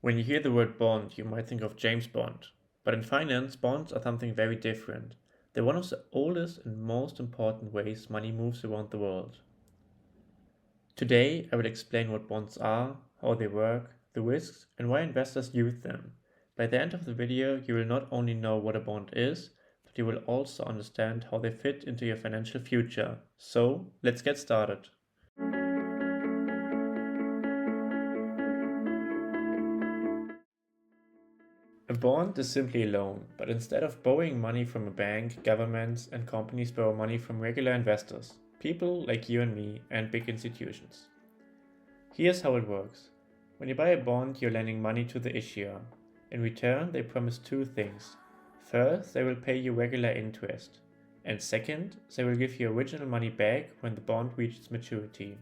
When you hear the word bond, you might think of James Bond. But in finance, bonds are something very different. They're one of the oldest and most important ways money moves around the world. Today, I will explain what bonds are, how they work, the risks, and why investors use them. By the end of the video, you will not only know what a bond is, but you will also understand how they fit into your financial future. So, let's get started. A bond is simply a loan, but instead of borrowing money from a bank, governments and companies borrow money from regular investors, people like you and me, and big institutions. Here's how it works. When you buy a bond, you're lending money to the issuer. In return, they promise two things. First, they will pay you regular interest. And second, they will give you original money back when the bond reaches maturity.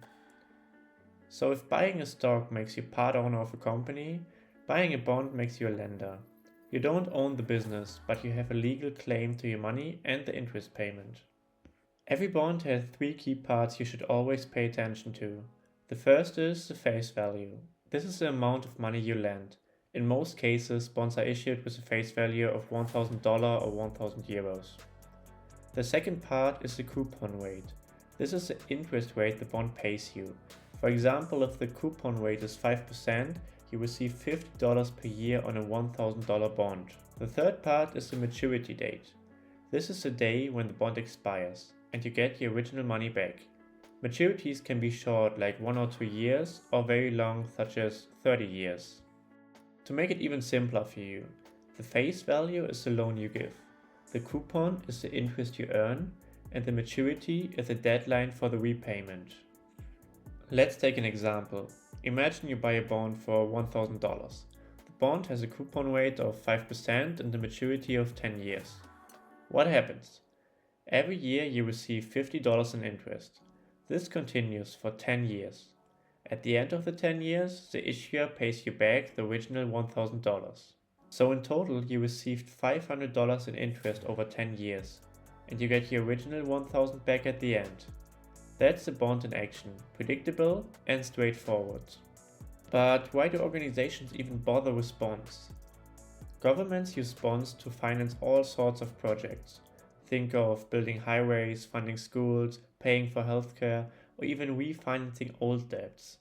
So if buying a stock makes you part owner of a company, buying a bond makes you a lender. You don't own the business, but you have a legal claim to your money and the interest payment. Every bond has three key parts you should always pay attention to. The first is the face value. This is the amount of money you lend. In most cases, bonds are issued with a face value of $1,000 or 1,000 euros. The second part is the coupon rate. This is the interest rate the bond pays you. For example, if the coupon rate is 5%, you receive $50 per year on a $1,000 bond. The third part is the maturity date. This is the day when the bond expires, and you get your original money back. Maturities can be short, like 1 or 2 years, or very long, such as 30 years. To make it even simpler for you, the face value is the loan you give, the coupon is the interest you earn, and the maturity is the deadline for the repayment. Let's take an example. Imagine you buy a bond for $1,000. The bond has a coupon rate of 5% and a maturity of 10 years. What happens? Every year you receive $50 in interest. This continues for 10 years. At the end of the 10 years, the issuer pays you back the original $1,000. So in total you received $500 in interest over 10 years, and you get your original $1,000 back at the end. That's the bond in action, predictable and straightforward. But why do organizations even bother with bonds? Governments use bonds to finance all sorts of projects. Think of building highways, funding schools, paying for healthcare, or even refinancing old debts.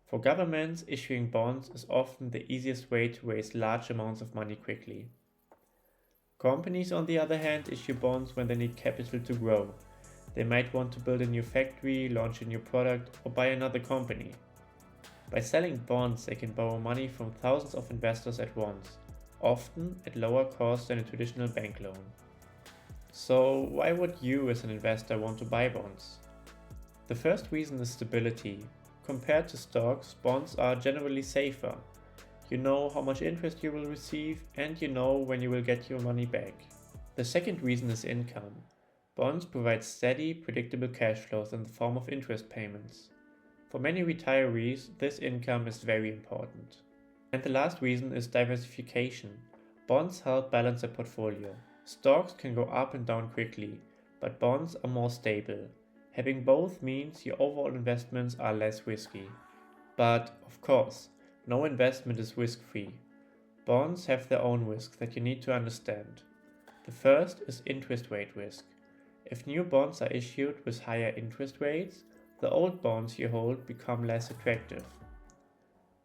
For governments, issuing bonds is often the easiest way to raise large amounts of money quickly. Companies, on the other hand, issue bonds when they need capital to grow. They might want to build a new factory, launch a new product, or buy another company. By selling bonds, they can borrow money from thousands of investors at once, often at lower cost than a traditional bank loan. So why would you as an investor want to buy bonds? The first reason is stability. Compared to stocks, bonds are generally safer. You know how much interest you will receive, and you know when you will get your money back. The second reason is income. Bonds provide steady, predictable cash flows in the form of interest payments. For many retirees, this income is very important. And the last reason is diversification. Bonds help balance a portfolio. Stocks can go up and down quickly, but bonds are more stable. Having both means your overall investments are less risky. But, of course, no investment is risk-free. Bonds have their own risks that you need to understand. The first is interest rate risk. If new bonds are issued with higher interest rates, the old bonds you hold become less attractive.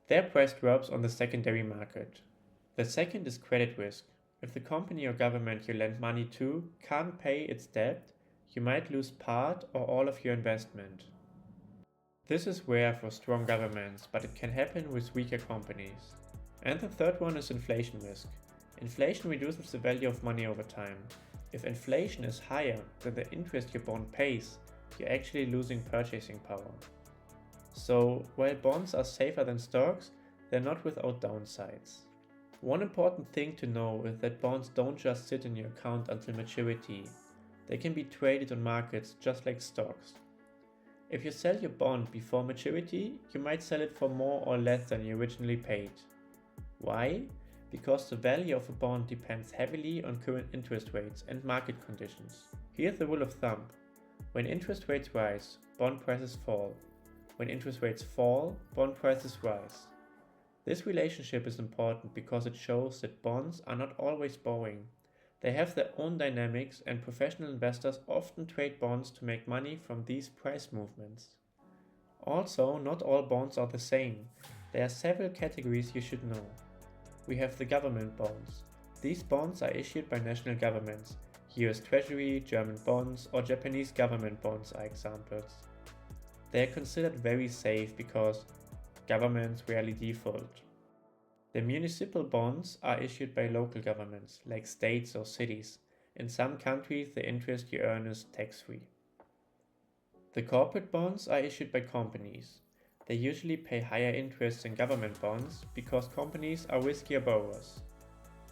Their price drops on the secondary market. The second is credit risk. If the company or government you lend money to can't pay its debt, you might lose part or all of your investment. This is rare for strong governments, but it can happen with weaker companies. And the third one is inflation risk. Inflation reduces the value of money over time. If inflation is higher than the interest your bond pays, you're actually losing purchasing power. So, while bonds are safer than stocks, they're not without downsides. One important thing to know is that bonds don't just sit in your account until maturity. They can be traded on markets just like stocks. If you sell your bond before maturity, you might sell it for more or less than you originally paid. Why? Because the value of a bond depends heavily on current interest rates and market conditions. Here's the rule of thumb. When interest rates rise, bond prices fall. When interest rates fall, bond prices rise. This relationship is important because it shows that bonds are not always borrowing. They have their own dynamics, and professional investors often trade bonds to make money from these price movements. Also, not all bonds are the same. There are several categories you should know. We have the government bonds. These bonds are issued by national governments. US Treasury, German bonds, or Japanese government bonds are examples. They are considered very safe because governments rarely default. The municipal bonds are issued by local governments, like states or cities. In some countries, the interest you earn is tax-free. The corporate bonds are issued by companies. They usually pay higher interest than government bonds because companies are riskier borrowers.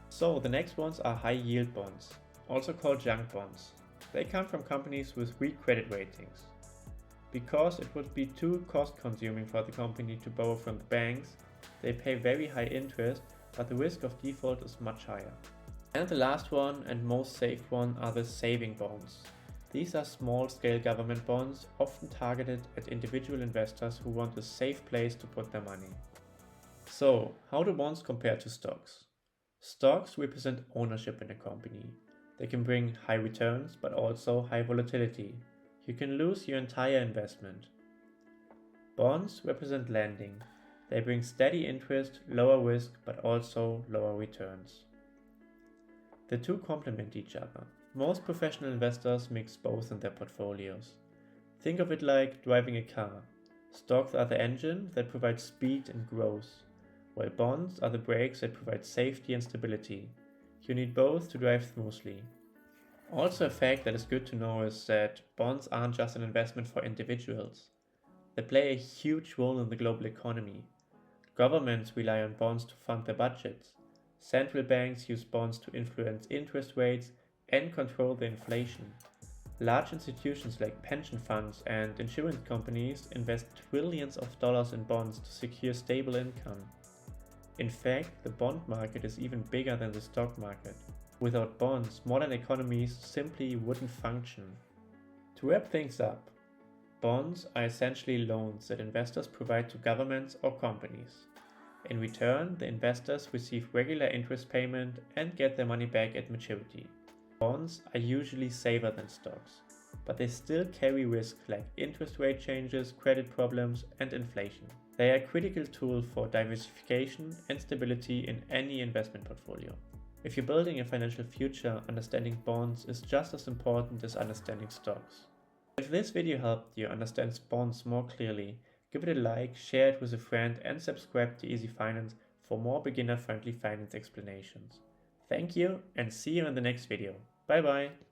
So the next ones are high-yield bonds, also called junk bonds. They come from companies with weak credit ratings. Because it would be too cost-consuming for the company to borrow from the banks, they pay very high interest, but the risk of default is much higher. And the last one and most safe one are the saving bonds. These are small-scale government bonds, often targeted at individual investors who want a safe place to put their money. So, how do bonds compare to stocks? Stocks represent ownership in a company. They can bring high returns, but also high volatility. You can lose your entire investment. Bonds represent lending. They bring steady interest, lower risk, but also lower returns. The two complement each other. Most professional investors mix both in their portfolios. Think of it like driving a car. Stocks are the engine that provides speed and growth, while bonds are the brakes that provide safety and stability. You need both to drive smoothly. Also, a fact that is good to know is that bonds aren't just an investment for individuals. They play a huge role in the global economy. Governments rely on bonds to fund their budgets. Central banks use bonds to influence interest rates and control the inflation. Large institutions like pension funds and insurance companies invest trillions of dollars in bonds to secure stable income. In fact, the bond market is even bigger than the stock market. Without bonds, modern economies simply wouldn't function. To wrap things up, bonds are essentially loans that investors provide to governments or companies. In return, the investors receive regular interest payment and get their money back at maturity. Bonds are usually safer than stocks, but they still carry risks like interest rate changes, credit problems, and inflation. They are a critical tool for diversification and stability in any investment portfolio. If you're building a financial future, understanding bonds is just as important as understanding stocks. If this video helped you understand bonds more clearly, give it a like, share it with a friend, and subscribe to Easy Finance for more beginner-friendly finance explanations. Thank you, and see you in the next video. Bye bye!